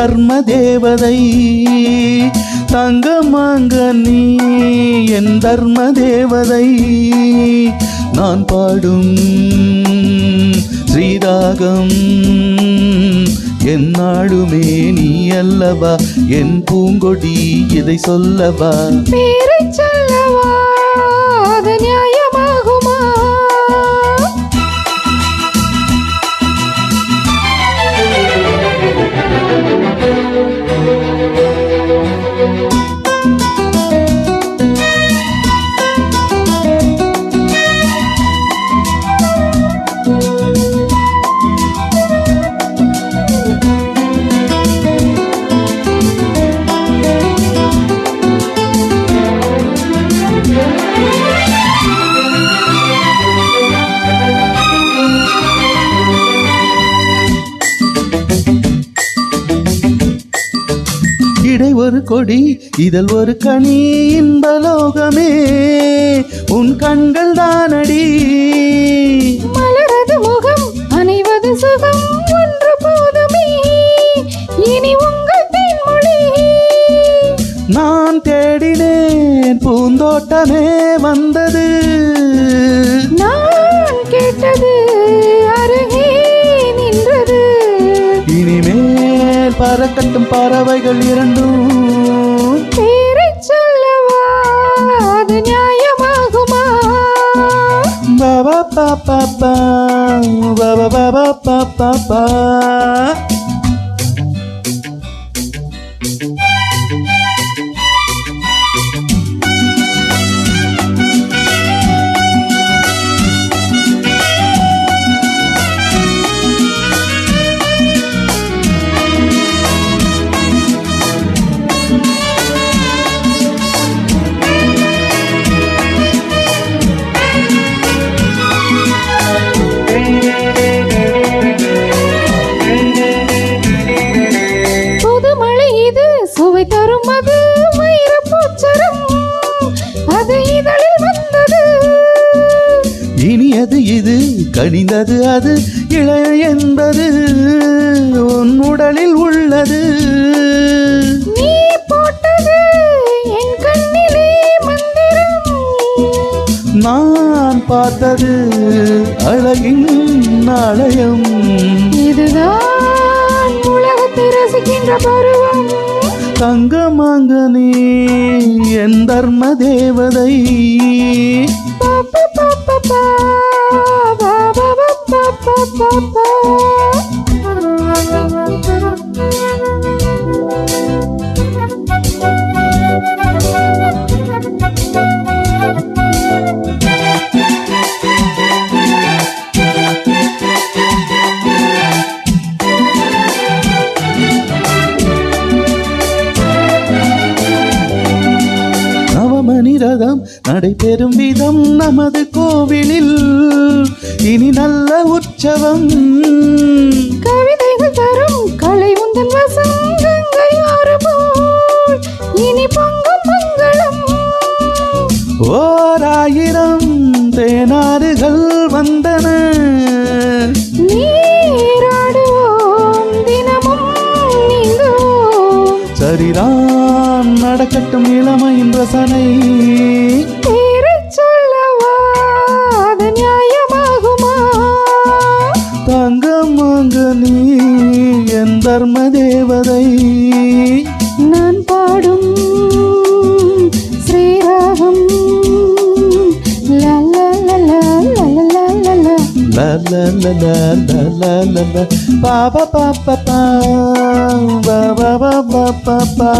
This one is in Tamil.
தர்ம தேவதை. தங்கமாங்க நீ என் தர்ம தேவதை. நான் பாடும் ஸ்ரீராகம் என்னாடுமே நீ அல்லவா, என் பூங்கொடி இதை சொல்லவா. பேரை சொல்லவா, அது நியாயமாகுமா? இடை ஒரு கொடி இதழ் ஒரு கனி இன்பலோகமே உன் கண்கள் தானடி. மலரது முகம் அனைவது சுகம் ஒன்று போதுமே, இனி உங்கள் தேன்மொழி. நான் தேடினேன் பூந்தோட்டமே வந்தது, நான் கேட்டது அருகே நின்றது. இனிமேல் பறக்கட்டும் பறவைகள் இரண்டும். பேரை சொல்லவா, அது நியாயமாகுமா? பாபா பாப்பா பாபா பாபா பாப்பா பா. சுவை தரும் அது வைரப்பூச்சரம், அது இதழில் வந்தது. இனியது இது கனிந்தது அது இளைய என்பது உன் உடலில் உள்ளது. நீ போட்டது என் கண்ணிலே மந்திரம், நான் பார்த்தது அழகின் நாளயம். இதுதான் உலகத்தை ரசிக்கின்ற பருவம். தங்கமாங்க நீ என் தர்ம தேவதை. பாப்பா பாப்பா பாபா பாபா பாப்பா பா. நவமணிரதம் நடைபெறும் விதம் நமது கோவிலில் இனி நல்ல உற்சவம். கவிதைகள் தரும் கலை உந்தன் வசம், கங்கை ஆறு போல் இனி பொங்கும் மங்களம். ஓராயிரம் தேனாறுகள் வந்தன, நீராடுவோம் தினமும் நீந்துவோம். சரிதான் நடக்கட்டும் இளமையின் ரசனை. பேரை சொல்லவா, அது நியாயமாகுமா? தங்கமாங்க நீ என் தர்ம தேவதை. நான் பாடும் ஸ்ரீராகம் லா லா லா லா லா லா லா லா. La la la la la la la la. Ba ba ba ba ba ba ba ba ba ba.